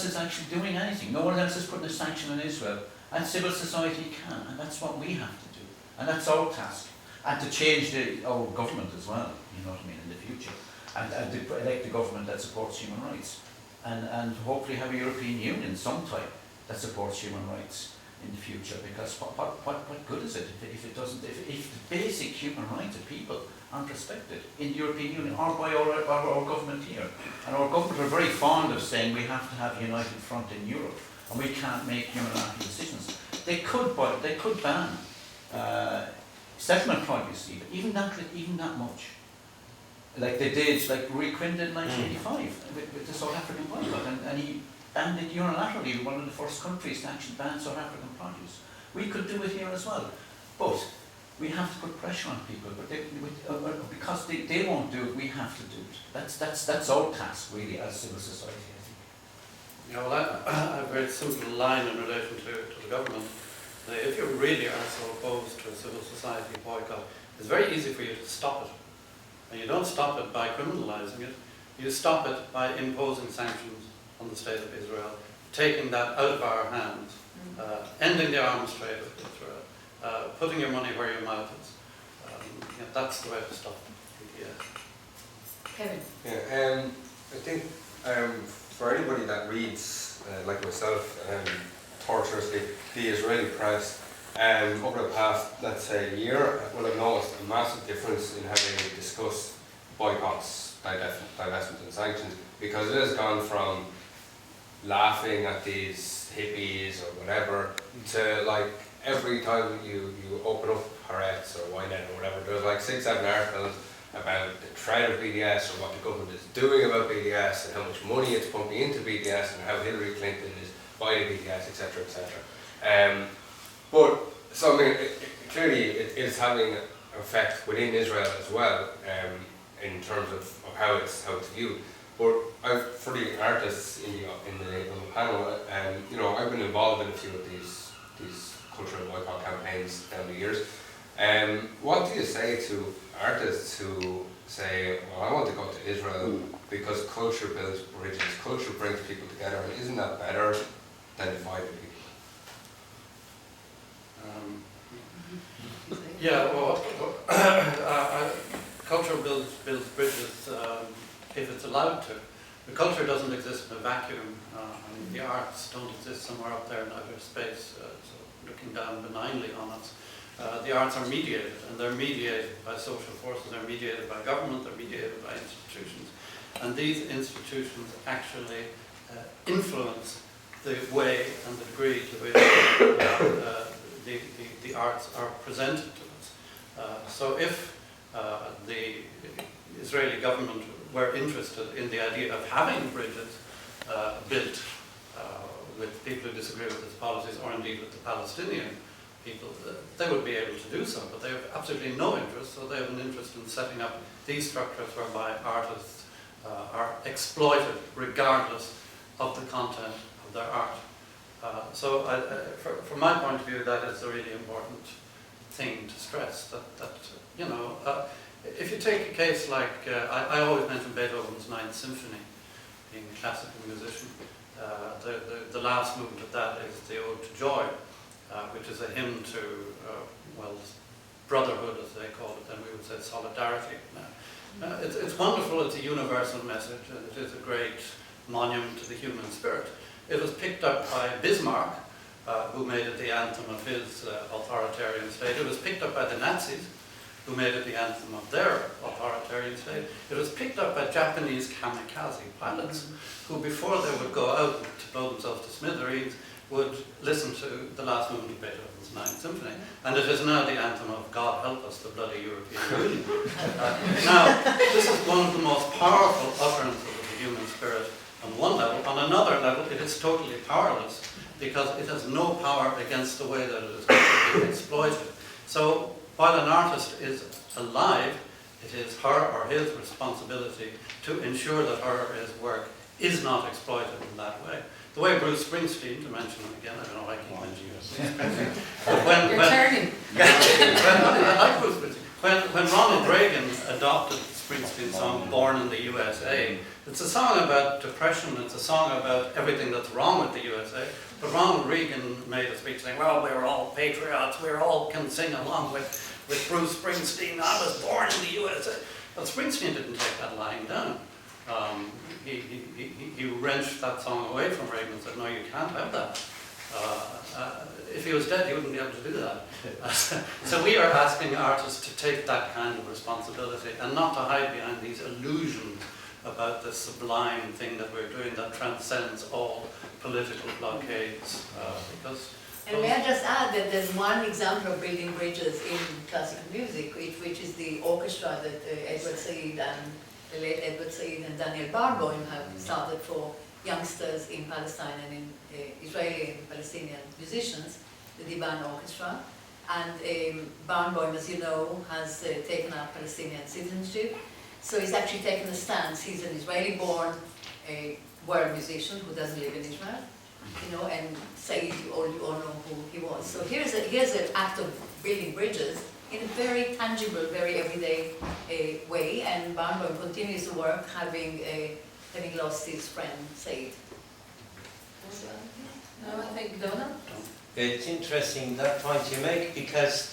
else is actually doing anything. No one else is putting a sanction on Israel, and civil society can, and that's what we have to do, and that's our task, and to change our government as well, you know what I mean, in the future, and to elect a government that supports human rights, and hopefully have a European Union sometime that supports human rights in the future, because what good is it if it doesn't, if the basic human rights of people aren't respected in the European Union or by our government here. And our government are very fond of saying we have to have a united front in Europe and we can't make unilateral decisions. They could ban settlement produce even that much. Like they did, like Rory Quinn did in 1985 with the South African boycott, and he banned it unilaterally, one of the first countries to actually ban South African produce. We could do it here as well, but we have to put pressure on people. But because they won't do it, we have to do it. That's our task, really, as civil society, I think. Yeah, well, I have a very simple line in relation to the government. If you really are so opposed to a civil society boycott, it's very easy for you to stop it. And you don't stop it by criminalising it. You stop it by imposing sanctions on the state of Israel, taking that out of our hands, ending the arms trade with Israel, putting your money where your mouth is. Yeah, that's the way to stop it. Kevin? Yeah, I think for anybody that reads, like myself, torturously, the Israeli press, over the past, let's say, year, will have noticed a massive difference in how they discuss boycotts, divestment and sanctions, because it has gone from laughing at these hippies or whatever to, like, every time you open up Haaretz or Ynet or whatever, there's like 6-7 articles about the threat of BDS or what the government is doing about BDS and how much money it's pumping into BDS and how Hillary Clinton is buying BDS, etc., etc. But so I mean, clearly it is having an effect within Israel as well, in terms of how it's viewed. But for the artists in the panel, you know, I've been involved in a few of these cultural boycott campaigns down the years. What do you say to artists who say, well, I want to go to Israel because culture builds bridges, culture brings people together, and isn't that better than dividing people? Yeah, well, culture builds bridges if it's allowed to. The culture doesn't exist in a vacuum. I mean, the arts don't exist somewhere up there in outer space, so looking down benignly on us. The arts are mediated, and they're mediated by social forces, they're mediated by government, they're mediated by institutions. And these institutions actually influence the way and the degree to which the arts are presented to us. So if the Israeli government were interested in the idea of having bridges built with people who disagree with its policies, or indeed with the Palestinian people, they would be able to do so, but they have absolutely no interest, so they have an interest in setting up these structures whereby artists are exploited regardless of the content of their art. So from my point of view, that is a really important thing to stress, that you know, if you take a case like, I always mention Beethoven's Ninth Symphony, being a classical musician. The last movement of that is the Ode to Joy, which is a hymn to, well, brotherhood, as they call it, and we would say solidarity. It's wonderful, it's a universal message, and it is a great monument to the human spirit. It was picked up by Bismarck, who made it the anthem of his authoritarian state. It was picked up by the Nazis, who made it the anthem of their authoritarian state. It was picked up by Japanese kamikaze pilots, who before they would go out to blow themselves to smithereens, would listen to the last movement of Beethoven's Ninth Symphony. And it is now the anthem of God help us, the bloody European Union. Now, this is one of the most powerful utterances of the human spirit on one level. On another level, it is totally powerless, because it has no power against the way that it is going to be exploited. So, while an artist is alive, it is her or his responsibility to ensure that her or his work is not exploited in that way. The way Bruce Springsteen, to mention him again, I don't know why I keep mentioning Bruce Springsteen. You're turning. I like Bruce Springsteen. When Ronald Reagan adopted the Springsteen song, Born in the USA. It's a song about depression, it's a song about everything that's wrong with the USA. But Ronald Reagan made a speech saying, well, we're all patriots, we all can sing along with Bruce Springsteen, I was born in the USA. Well, Springsteen didn't take that lying down. He wrenched that song away from Reagan and said, no, you can't have that. If he was dead, he wouldn't be able to do that. So we are asking artists to take that kind of responsibility and not to hide behind these illusions about the sublime thing that we're doing that transcends all political blockades. And may I just add that there's one example of building bridges in classical music, which is the orchestra that Edward Said and the late Edward Said and Daniel Barenboim have started for youngsters in Palestine and in Israeli and Palestinian musicians, the Divan Orchestra. And Barenboim, as you know, has taken up Palestinian citizenship. So he's actually taken a stance. He's an Israeli-born world musician who doesn't live in Israel, you know, and Said, you all know who he was. So here's an act of building bridges in a very tangible, very everyday way, and Barenboim continues to work having lost his friend Said. No, I think Donald? It's interesting that point you make, because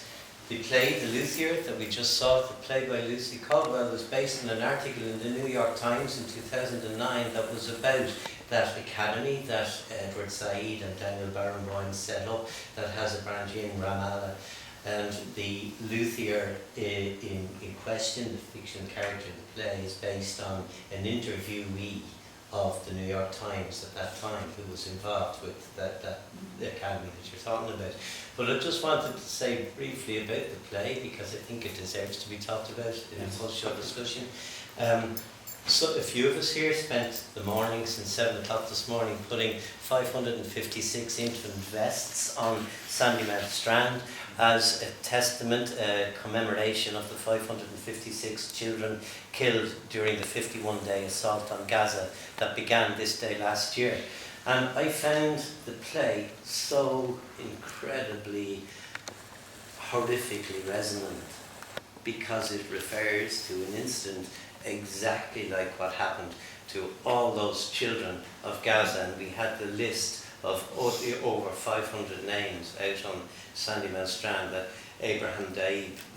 the play, The Luthier, that we just saw, the play by Lucy Caldwell, was based on an article in the New York Times in 2009 that was about that academy that Edward Said and Daniel Barenboim set up, that has a branch in Ramallah. And the Luthier in question, the fictional character in the play, is based on an interviewee of the New York Times at that time who was involved with that academy that you're talking about. But I just wanted to say briefly about the play, because I think it deserves to be talked about in a full show discussion. So a few of us here spent the morning since 7 o'clock this morning putting 556 infant vests on Sandymount Strand as a testament, a commemoration of the 556 children killed during the 51-day assault on Gaza that began this day last year. And I found the play so incredibly horrifically resonant, because it refers to an incident exactly like what happened to all those children of Gaza. And we had the list of over 500 names out on Sandymount Strand that Abraham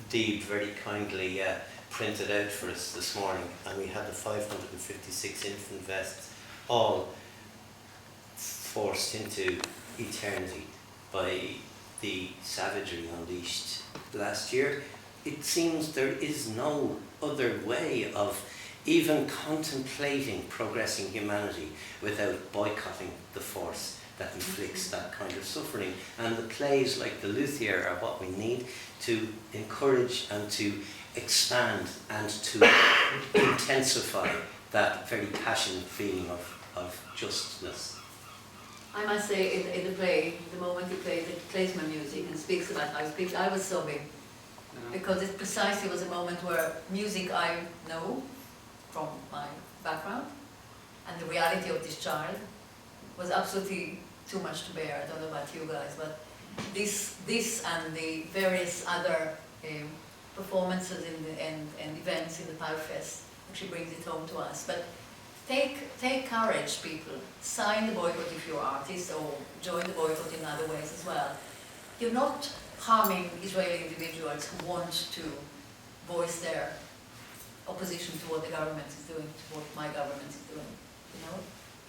Deeb very kindly printed out for us this morning. And we had the 556 infant vests, all forced into eternity by the savagery unleashed last year. It seems there is no other way of even contemplating progressing humanity without boycotting the force that inflicts that kind of suffering. And the plays like The Luthier are what we need to encourage and to expand and to intensify that very passionate feeling of justice. I must say, in the play, the moment he plays my music and speaks about how he speaks, I was sobbing. Because it precisely was a moment where music I know from my background, and the reality of this child was absolutely too much to bear. I don't know about you guys, but this and the various other performances and events in the PalFest actually brings it home to us. But take courage, people. Sign the boycott if you're artists, or join the boycott in other ways as well. You're not harming Israeli individuals who want to voice their opposition to what the government is doing, to what my government is doing. You know,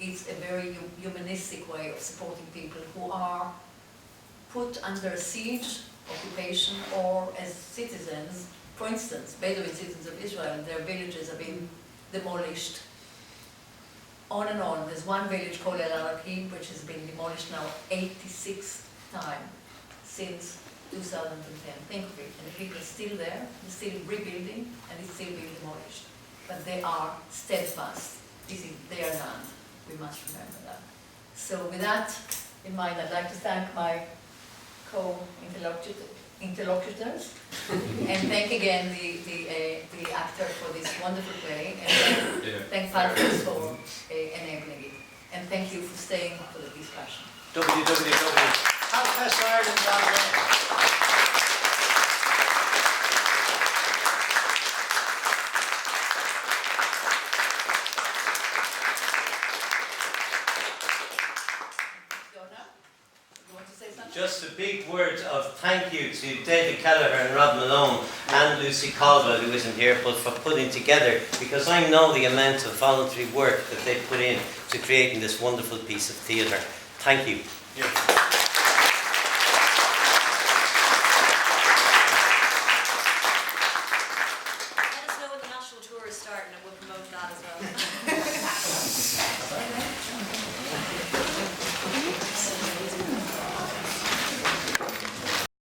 it's a very humanistic way of supporting people who are put under siege, occupation, or as citizens. For instance, Bedouin citizens of Israel, their villages have been demolished. On and on. There's one village called El Arakim, which has been demolished now 86 times since 2010. Think of it. And the people are still there, they're still rebuilding, and it's still being demolished. But they are steadfast. This is their land. We must remember that. So with that in mind, I'd like to thank my co-interlocutors and thank again the actor for this wonderful play, and thank PalFest for enabling it. And thank you for staying for the discussion. www.palfestireland.com just a big word of thank you to David Kelleher and Rob Malone and Lucy Caldwell, who isn't here, but for putting together, because I know the amount of voluntary work that they put in to creating this wonderful piece of theatre. Thank you. Yeah. Let us know when the national tour is starting and we'll promote that as well.